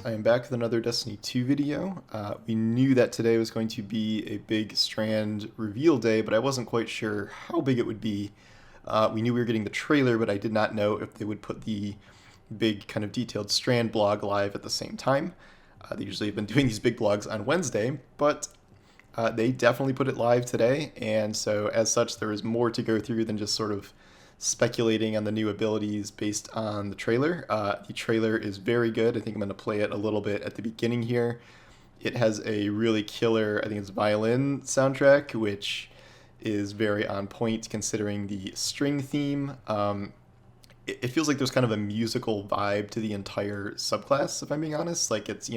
I am back with another Destiny 2 video. We knew that today was going to be a big Strand reveal day, but I wasn't quite sure how big it would be. We knew we were getting the trailer, but I did not know if they would put the big kind of detailed Strand blog live at the same time. They usually have been doing these big blogs on Wednesday, but they definitely put it live today, and so as such there is more to go through than just sort of speculating on the new abilities based on the trailer. The trailer is very good. I think I'm going to play it a little bit at the beginning here. It has a really killer, I think it's violin soundtrack, which is very on point considering the string theme. It feels like there's kind of a musical vibe to the entire subclass, if I'm being honest. Like it's,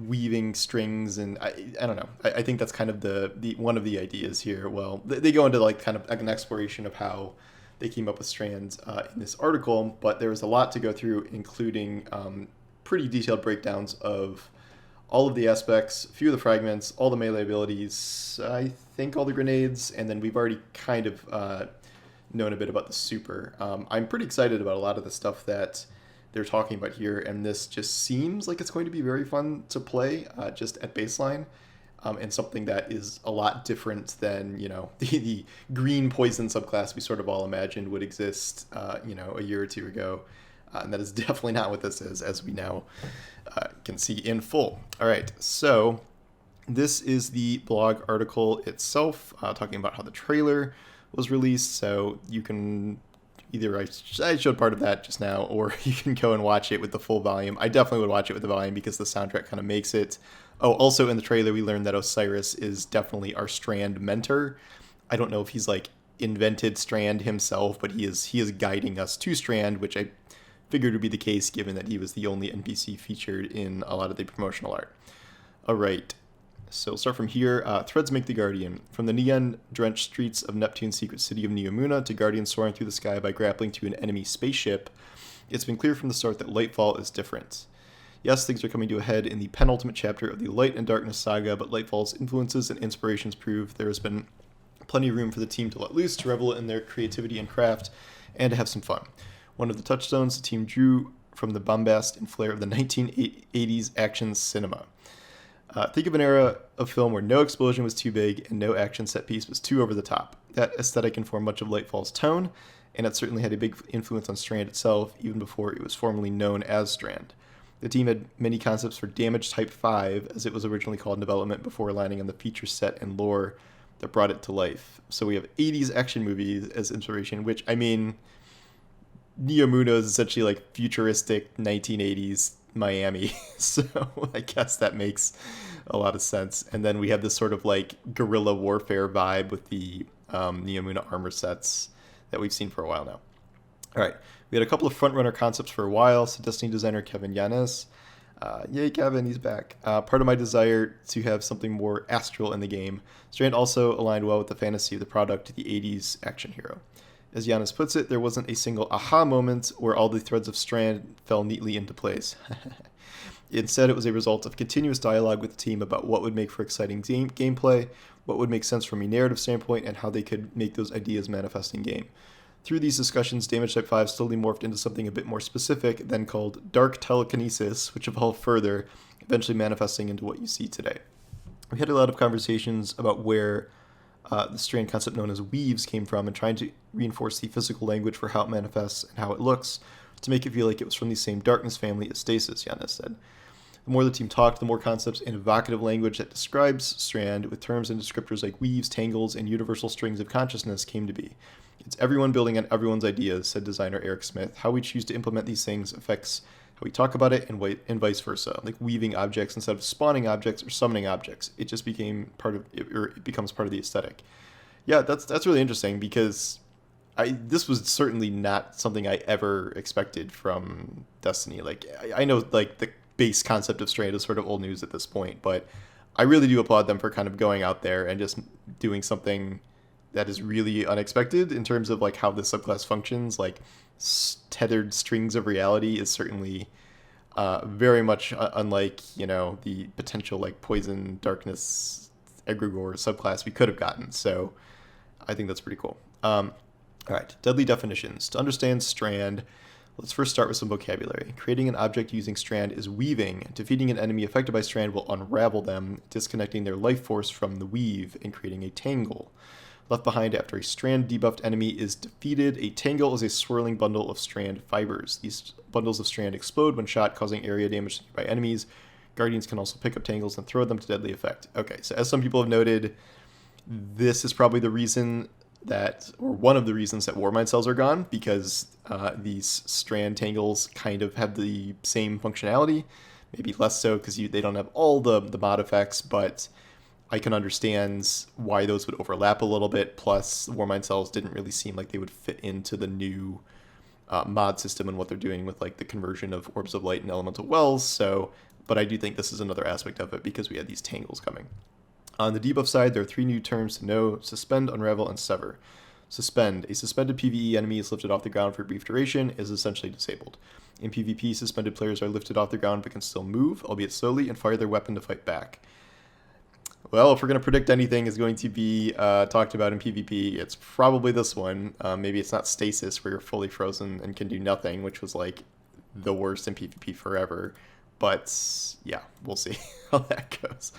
weaving strings, and I don't know. I think that's kind of the one of the ideas here. Well, they go into like kind of like an exploration of how they came up with strands in this article, but there was a lot to go through, including pretty detailed breakdowns of all of the aspects, a few of the fragments, all the melee abilities, I think all the grenades, and then we've already kind of known a bit about the super. I'm pretty excited about a lot of the stuff that they're talking about here, and this just seems like it's going to be very fun to play just at baseline, and something that is a lot different than the green poison subclass we sort of all imagined would exist a year or two ago, and that is definitely not what this is, as we now can see in full. All right, so this is the blog article itself, talking about how the trailer was released, so you can either I showed part of that just now, or you can go and watch it with the full volume. I definitely would watch it with the volume because the soundtrack kind of makes it. Oh, also in the trailer we learned that Osiris is definitely our Strand mentor. I don't know if he's like invented Strand himself, but he is guiding us to Strand, which I figured would be the case given that he was the only NPC featured in a lot of the promotional art. All right. So we'll start from here. Threads make the Guardian. From the neon-drenched streets of Neptune's secret city of Neomuna to Guardians soaring through the sky by grappling to an enemy spaceship, it's been clear from the start that Lightfall is different. Yes, things are coming to a head in the penultimate chapter of the Light and Darkness saga, but Lightfall's influences and inspirations prove there has been plenty of room for the team to let loose, to revel in their creativity and craft, and to have some fun. One of the touchstones the team drew from the bombast and flair of the 1980s action cinema. Think of an era of film where no explosion was too big and no action set piece was too over the top. That aesthetic informed much of Lightfall's tone, and it certainly had a big influence on Strand itself, even before it was formally known as Strand. The team had many concepts for Damage Type 5, as it was originally called in development, before aligning on the feature set and lore that brought it to life. So we have 80s action movies as inspiration, which, I mean, Neomuna is essentially like futuristic 1980s Miami, so I guess that makes a lot of sense. And then we have this sort of like guerrilla warfare vibe with the Neomuna armor sets that we've seen for a while now. All right, we had a couple of frontrunner concepts for a while. So Destiny designer Kevin Yanes, yay Kevin, he's back. Part of my desire to have something more astral in the game. Strand also aligned well with the fantasy of the product, the 80s action hero. As Yanis puts it, there wasn't a single aha moment where all the threads of Strand fell neatly into place. Instead, it was a result of continuous dialogue with the team about what would make for exciting gameplay, what would make sense from a narrative standpoint, and how they could make those ideas manifest in game. Through these discussions, Damage Type 5 slowly morphed into something a bit more specific, then called Dark Telekinesis, which evolved further, eventually manifesting into what you see today. We had a lot of conversations about where the Strand concept known as weaves came from, and trying to reinforce the physical language for how it manifests and how it looks to make it feel like it was from the same darkness family as Stasis, Yanis said. The more the team talked, the more concepts and evocative language that describes Strand with terms and descriptors like weaves, tangles, and universal strings of consciousness came to be. It's everyone building on everyone's ideas, said designer Eric Smith. How we choose to implement these things affects how we talk about it and vice versa, like weaving objects instead of spawning objects or summoning objects. It just became part of it, or it becomes part of the aesthetic. Yeah, that's really interesting because this was certainly not something I ever expected from Destiny. Like I know like the base concept of Strand is sort of old news at this point, but I really do applaud them for kind of going out there and just doing something that is really unexpected in terms of like how the subclass functions. Like tethered strings of reality is certainly very much unlike the potential like poison darkness egregore subclass we could have gotten. So I think that's pretty cool. All right, deadly definitions. To understand Strand, Let's first start with some vocabulary. Creating an object using Strand is weaving. Defeating an enemy affected by Strand will unravel them, disconnecting their life force from the weave and creating a tangle. Left behind after a Strand debuffed enemy is defeated. A tangle is a swirling bundle of Strand fibers. These bundles of Strand explode when shot, causing area damage to nearby enemies. Guardians can also pick up tangles and throw them to deadly effect. Okay, so as some people have noted, this is probably the reason that, or one of the reasons that Warmind cells are gone, because these Strand tangles kind of have the same functionality. Maybe less so because they don't have all the mod effects, but I can understand why those would overlap a little bit. Plus, Warmind cells didn't really seem like they would fit into the new mod system and what they're doing with like the conversion of Orbs of Light and Elemental Wells. So, but I do think this is another aspect of it because we had these tangles coming. On the debuff side, there are 3 new terms to know: suspend, unravel, and sever. Suspend. A suspended PvE enemy is lifted off the ground for a brief duration, is essentially disabled. In PvP, suspended players are lifted off the ground but can still move, albeit slowly, and fire their weapon to fight back. Well, if we're going to predict anything is going to be talked about in PvP, it's probably this one. Maybe it's not stasis, where you're fully frozen and can do nothing, which was like the worst in PvP forever. But yeah, we'll see how that goes.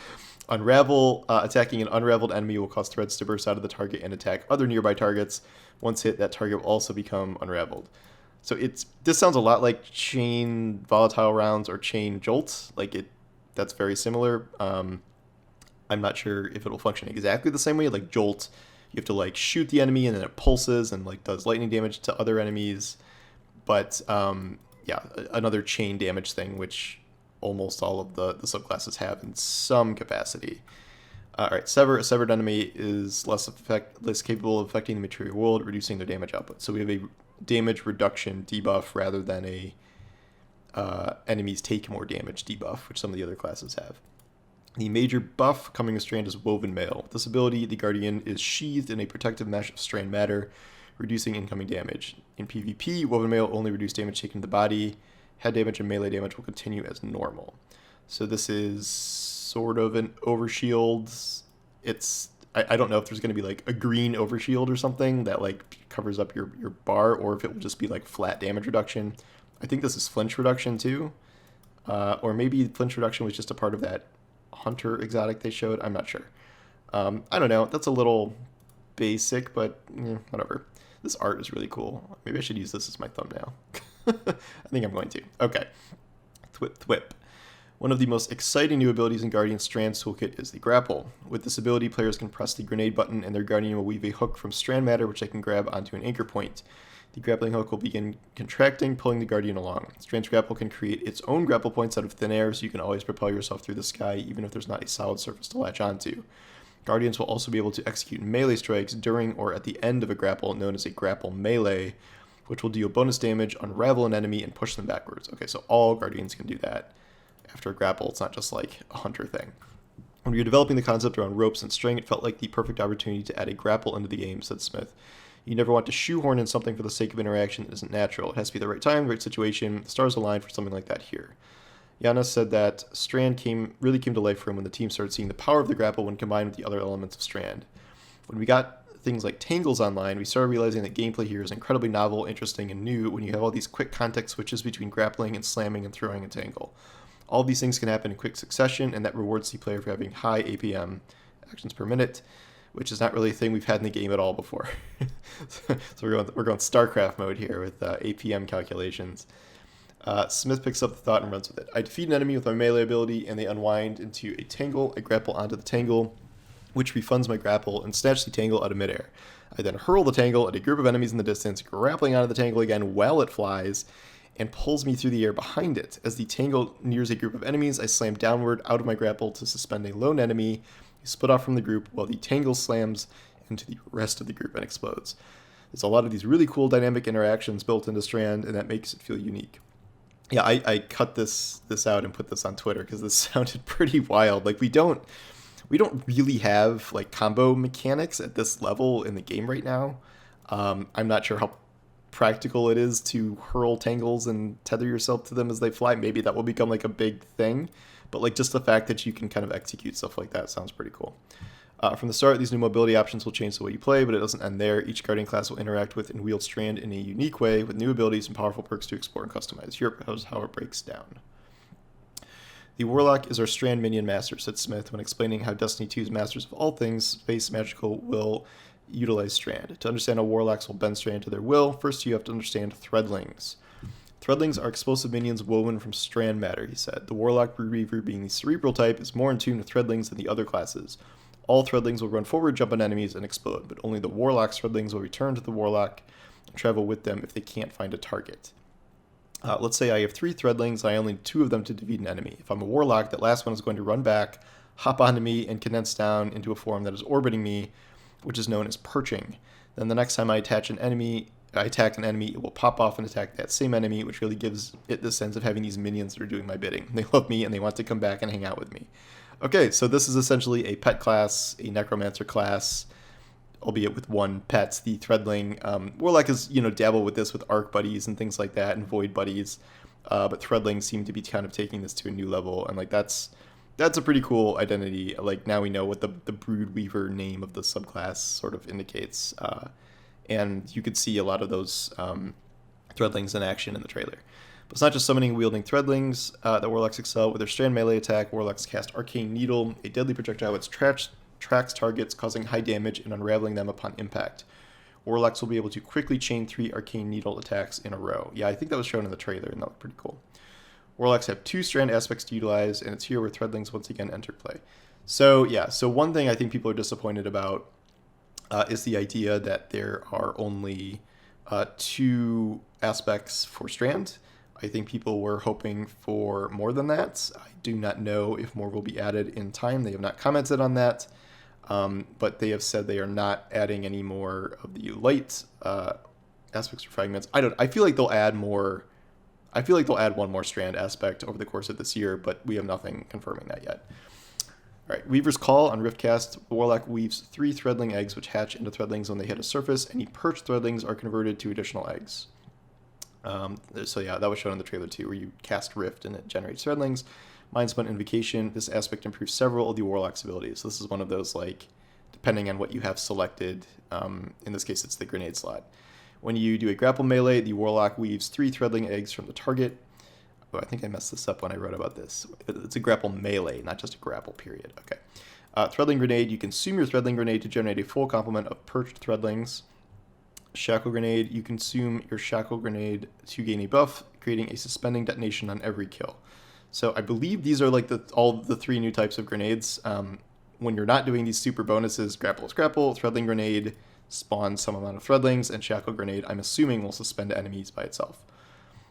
Unravel. Attacking an unraveled enemy will cause threads to burst out of the target and attack other nearby targets. Once hit, that target will also become unraveled. So this sounds a lot like Chain Volatile Rounds or Chain Jolt. That's very similar. I'm not sure if it'll function exactly the same way. Like Jolt, you have to like shoot the enemy and then it pulses and like does lightning damage to other enemies. But yeah, another chain damage thing, which almost all of the subclasses have in some capacity. All right, Sever. A severed enemy is less capable of affecting the material world, reducing their damage output. So we have a damage reduction debuff rather than a enemies take more damage debuff, which some of the other classes have. The major buff coming with Strand is Woven Mail. With this ability, the Guardian is sheathed in a protective mesh of Strand matter, reducing incoming damage. In PvP, Woven Mail only reduce damage taken to the body. Head damage and melee damage will continue as normal. So this is sort of an overshield. I don't know if there's going to be like a green overshield or something that like covers up your bar, or if it will just be like flat damage reduction. I think this is flinch reduction too. Or maybe flinch reduction was just a part of that hunter exotic they showed. I'm not sure. I don't know. That's a little basic, but whatever. This art is really cool. Maybe I should use this as my thumbnail. I think I'm going to. Okay. Thwip. One of the most exciting new abilities in Guardian's Strand's toolkit is the Grapple. With this ability, players can press the grenade button and their Guardian will weave a hook from Strand matter which they can grab onto an anchor point. The grappling hook will begin contracting, pulling the Guardian along. Strand's Grapple can create its own grapple points out of thin air, so you can always propel yourself through the sky even if there's not a solid surface to latch onto. Guardians will also be able to execute melee strikes during or at the end of a grapple, known as a grapple melee, which will deal bonus damage, unravel an enemy, and push them backwards. Okay, so all Guardians can do that after a grapple. It's not just like a hunter thing. When we were developing the concept around ropes and string, it felt like the perfect opportunity to add a grapple into the game, said Smith. You never want to shoehorn in something for the sake of interaction that isn't natural. It has to be the right time, the right situation. The stars align for something like that here. Yana said that Strand really came to life for him when the team started seeing the power of the grapple when combined with the other elements of Strand. When we got things like Tangles online, we started realizing that gameplay here is incredibly novel, interesting, and new when you have all these quick context switches between grappling and slamming and throwing a tangle. All of these things can happen in quick succession, and that rewards the player for having high APM, actions per minute, which is not really a thing we've had in the game at all before. So we're going StarCraft mode here with APM calculations. Smith picks up the thought and runs with it. I defeat an enemy with my melee ability, and they unwind into a tangle. I grapple onto the tangle, which refunds my grapple, and snatch the tangle out of midair. I then hurl the tangle at a group of enemies in the distance, grappling onto the tangle again while it flies, and pulls me through the air behind it. As the tangle nears a group of enemies, I slam downward out of my grapple to suspend a lone enemy, who split off from the group, while the tangle slams into the rest of the group and explodes. There's a lot of these really cool dynamic interactions built into Strand, and that makes it feel unique. Yeah, I cut this out and put this on Twitter because this sounded pretty wild. Like we don't really have like combo mechanics at this level in the game right now. I'm not sure how practical it is to hurl tangles and tether yourself to them as they fly. Maybe that will become like a big thing, but like just the fact that you can kind of execute stuff like that sounds pretty cool. From the start, these new mobility options will change the way you play, but it doesn't end there. Each Guardian class will interact with and wield Strand in a unique way, with new abilities and powerful perks to explore and customize. Here is how it breaks down. The Warlock is our Strand minion master, said Smith when explaining how Destiny 2's Masters of All Things, Space Magical, will utilize Strand. To understand how Warlocks will bend Strand to their will, first you have to understand Threadlings. Threadlings are explosive minions woven from Strand matter, he said. The Warlock Reaver, being the cerebral type, is more in tune with Threadlings than the other classes. All Threadlings will run forward, jump on enemies, and explode, but only the Warlock's Threadlings will return to the Warlock and travel with them if they can't find a target. Let's say I have 3 Threadlings, and I only need 2 of them to defeat an enemy. If I'm a Warlock, that last one is going to run back, hop onto me, and condense down into a form that is orbiting me, which is known as perching. Then the next time I attack an enemy, it will pop off and attack that same enemy, which really gives it the sense of having these minions that are doing my bidding. They love me, and they want to come back and hang out with me. Okay, so this is essentially a pet class, a necromancer class, albeit with 1 pet, the Threadling. Warlock is, dabble with this with Arc buddies and things like that, and Void buddies, but Threadlings seem to be kind of taking this to a new level, and that's a pretty cool identity. Like, now we know what the Brood Weaver name of the subclass sort of indicates, and you could see a lot of those Threadlings in action in the trailer. But it's not just summoning wielding Threadlings that Warlocks excel. With their Strand melee attack, Warlocks cast Arcane Needle, a deadly projectile which tracks targets, causing high damage and unraveling them upon impact. Warlocks will be able to quickly chain 3 Arcane Needle attacks in a row. Yeah, I think that was shown in the trailer, and that looked pretty cool. Warlocks have 2 Strand aspects to utilize, and it's here where Threadlings once again enter play. So one thing I think people are disappointed about is the idea that there are only 2 aspects for Strand. I think people were hoping for more than that. I do not know if more will be added in time. They have not commented on that, but they have said they are not adding any more of the light aspects or fragments. I feel like they'll add more. I feel like they'll add 1 more Strand aspect over the course of this year, but we have nothing confirming that yet. All right, Weaver's Call on Riftcast. The Warlock weaves 3 Threadling eggs, which hatch into Threadlings when they hit a surface. Any perched Threadlings are converted to additional eggs. That was shown in the trailer too, where you cast Rift and it generates Threadlings. Mindspun Invocation. This aspect improves several of the Warlock's abilities. So this is one of those, like, depending on what you have selected, in this case it's the grenade slot. When you do a grapple melee, the Warlock weaves 3 Threadling eggs from the target. Oh, I think I messed this up when I wrote about this. It's a grapple melee, not just a grapple, period. Okay. Threadling Grenade. You consume your Threadling Grenade to generate a full complement of perched Threadlings. Shackle Grenade. You consume your Shackle Grenade to gain a buff, creating a suspending detonation on every kill. So I believe these are like all the 3 new types of grenades. When you're not doing these super bonuses, Grapple is Grapple, Threadling Grenade spawns some amount of Threadlings, and Shackle Grenade, I'm assuming, will suspend enemies by itself.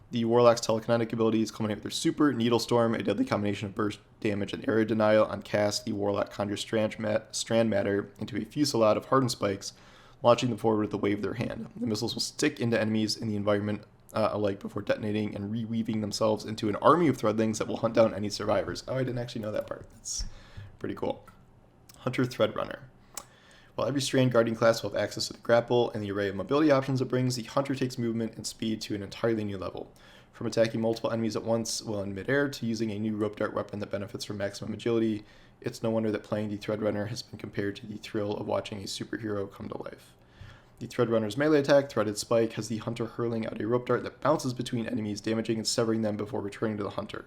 The Warlock's telekinetic abilities culminate with their super, Needle Storm, a deadly combination of burst damage and area denial. On cast, the Warlock conjures strand matter into a fusillade of hardened spikes, launching them forward with a wave of their hand. The missiles will stick into enemies in the environment alike before detonating and reweaving themselves into an army of Threadlings that will hunt down any survivors. Oh, I didn't actually know that part. That's pretty cool. Hunter Threadrunner. While every Strand Guardian class will have access to the grapple and the array of mobility options it brings, the Hunter takes movement and speed to an entirely new level. From attacking multiple enemies at once while in midair to using a new rope dart weapon that benefits from maximum agility, it's no wonder that playing the Threadrunner has been compared to the thrill of watching a superhero come to life. The Threadrunner's melee attack, Threaded Spike, has the Hunter hurling out a rope dart that bounces between enemies, damaging and severing them before returning to the Hunter.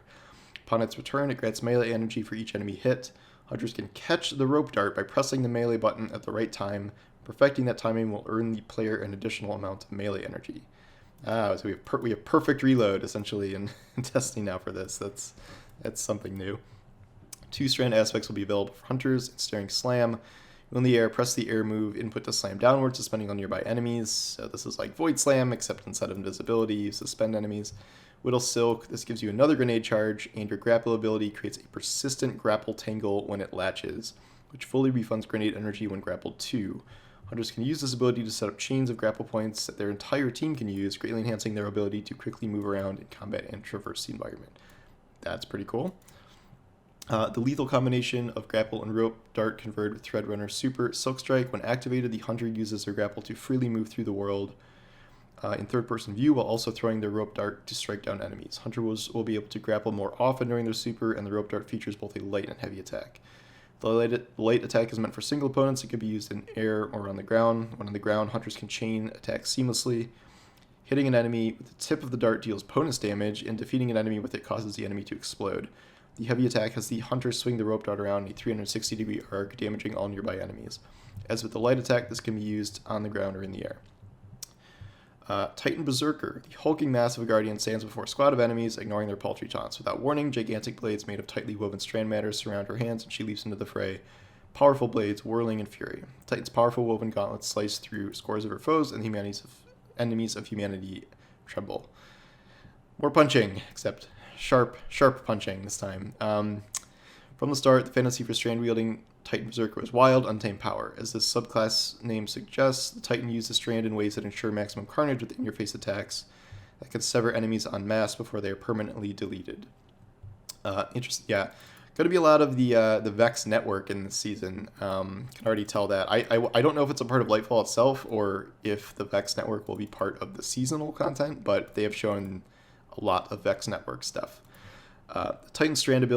Upon its return, it grants melee energy for each enemy hit. Hunters can catch the rope dart by pressing the melee button at the right time. Perfecting that timing will earn the player an additional amount of melee energy. So we have perfect reload, essentially, in Destiny now for this. That's something new. 2 Strand aspects will be available for Hunters. Ensnaring Slam. When in the air, press the air move input to slam downwards, suspending on nearby enemies. So this is like Void Slam, except instead of invisibility, you suspend enemies. Whittle Silk, this gives you another grenade charge, and your grapple ability creates a persistent grapple tangle when it latches, which fully refunds grenade energy when grappled too. Hunters can use this ability to set up chains of grapple points that their entire team can use, greatly enhancing their ability to quickly move around in combat and traverse the environment. That's pretty cool. The lethal combination of grapple and rope dart converted with Threadrunner Super Silk Strike. When activated, the Hunter uses their grapple to freely move through the world in third-person view while also throwing their rope dart to strike down enemies. Hunter will be able to grapple more often during their super, and the rope dart features both a light and heavy attack. The light attack is meant for single opponents. It can be used in air or on the ground. When on the ground, hunters can chain attacks seamlessly. Hitting an enemy with the tip of the dart deals bonus damage, and defeating an enemy with it causes the enemy to explode. The heavy attack has the hunter swing the rope dart around a 360-degree arc, damaging all nearby enemies. As with the light attack, this can be used on the ground or in the air. Titan Berserker. The hulking mass of a guardian stands before a squad of enemies, ignoring their paltry taunts. Without warning, gigantic blades made of tightly woven strand matter surround her hands, and she leaps into the fray. Powerful blades, whirling in fury. Titan's powerful woven gauntlets slice through scores of her foes, and the enemies of humanity tremble. More punching, except sharp punching this time. From the start, the fantasy for strand-wielding Titan Berserker was wild, untamed power. As this subclass name suggests, the Titan uses Strand in ways that ensure maximum carnage with in-your-face attacks that can sever enemies en masse before they are permanently deleted. Interesting, yeah. Going to be a lot of the Vex network in this season. Can already tell that. I don't know if it's a part of Lightfall itself or if the Vex network will be part of the seasonal content, but they have shown a lot of Vex network stuff. The Titan's Strand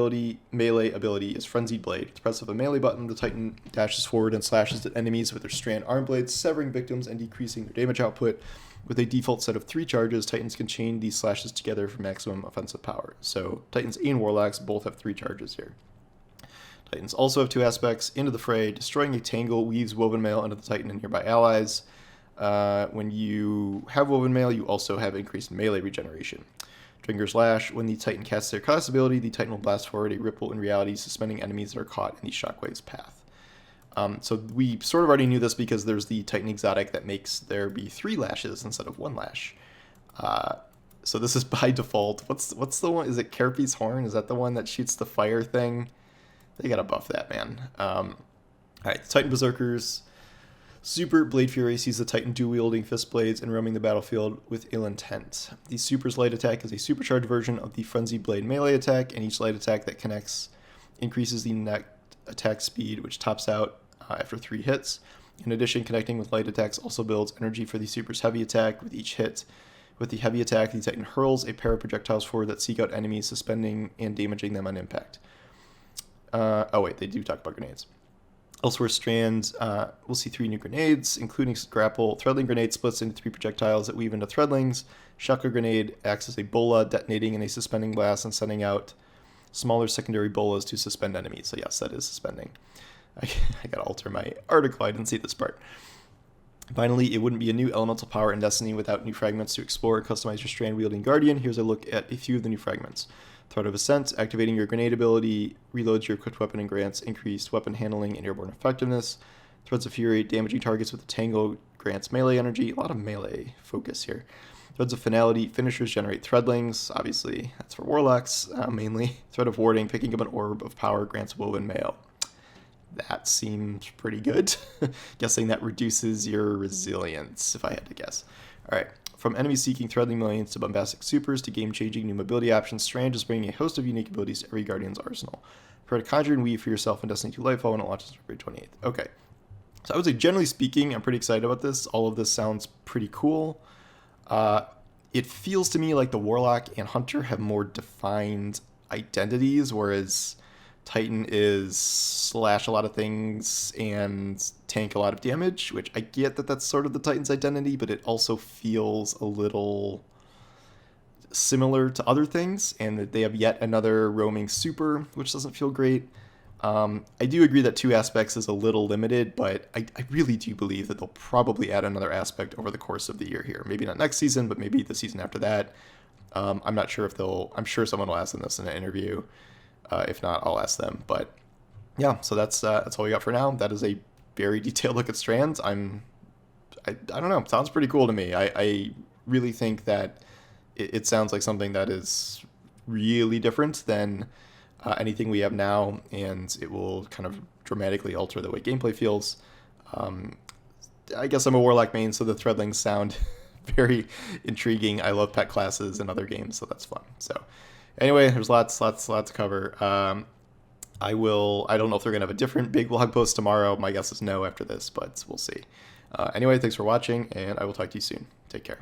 melee ability is Frenzied Blade. With the press of a melee button, the Titan dashes forward and slashes at enemies with their Strand arm blades, severing victims and decreasing their damage output. With a default set of 3 charges, Titans can chain these slashes together for maximum offensive power. So Titans and Warlocks both have 3 charges here. Titans also have 2 aspects. Into the fray, destroying a tangle weaves woven mail into the Titan and nearby allies. When you have woven mail, you also have increased melee regeneration. Drinker's Lash. When the Titan casts their class ability, the Titan will blast forward a ripple in reality, suspending enemies that are caught in the shockwave's path. So we sort of already knew this because there's the Titan exotic that makes there be 3 lashes instead of 1 lash. So this is by default. What's the one? Is it Kerpy's Horn? Is that the one that shoots the fire thing? They gotta buff that, man. Alright, the Titan Berserkers. Super Blade Fury sees the Titan dual-wielding fist blades and roaming the battlefield with ill intent. The Super's light attack is a supercharged version of the Frenzied Blade melee attack, and each light attack that connects increases the net attack speed, which tops out after 3 hits. In addition, connecting with light attacks also builds energy for the Super's heavy attack with each hit. With the heavy attack, the Titan hurls a pair of projectiles forward that seek out enemies, suspending and damaging them on impact. Oh wait, they do talk about grenades. Elsewhere, Strand, we'll see 3 new grenades, including Grapple. Threadling Grenade splits into 3 projectiles that weave into threadlings. Shotgun Grenade acts as a bola, detonating in a suspending blast and sending out smaller secondary bolas to suspend enemies. So yes, that is suspending. I gotta alter my article, I didn't see this part. Finally, it wouldn't be a new elemental power in Destiny without new fragments to explore and customize your Strand-wielding Guardian. Here's a look at a few of the new fragments. Thread of Ascent, activating your grenade ability, reloads your equipped weapon and grants increased weapon handling and airborne effectiveness. Threads of Fury, damaging targets with a tango, grants melee energy. A lot of melee focus here. Threads of Finality, finishers generate threadlings. Obviously, that's for Warlocks mainly. Thread of Warding, picking up an orb of power, grants woven mail. That seems pretty good. Guessing that reduces your resilience, if I had to guess. Alright. From enemies seeking threadling millions to bombastic supers to game-changing new mobility options, Strand is bringing a host of unique abilities to every Guardian's arsenal. Prepare to conjure and weave for yourself in Destiny 2 Lightfall when it launches on February 28th. Okay. So I would say, generally speaking, I'm pretty excited about this. All of this sounds pretty cool. It feels to me like the Warlock and Hunter have more defined identities, whereas Titan is slash a lot of things and tank a lot of damage, which I get that that's sort of the Titan's identity, but it also feels a little similar to other things, and that they have yet another roaming super, which doesn't feel great. I do agree that 2 aspects is a little limited, but I really do believe that they'll probably add another aspect over the course of the year here. Maybe not next season, but maybe the season after that. I'm not sure if I'm sure someone will ask them this in an interview. If not, I'll ask them. But yeah, so that's all we got for now. That is a very detailed look at Strands. I don't know. It sounds pretty cool to me. I really think that it sounds like something that is really different than anything we have now, and it will kind of dramatically alter the way gameplay feels. I guess I'm a Warlock main, so the threadlings sound very intriguing. I love pet classes in other games, so that's fun. So anyway, there's lots to cover. I don't know if they're going to have a different big blog post tomorrow. My guess is no after this, but we'll see. Anyway, thanks for watching, and I will talk to you soon. Take care.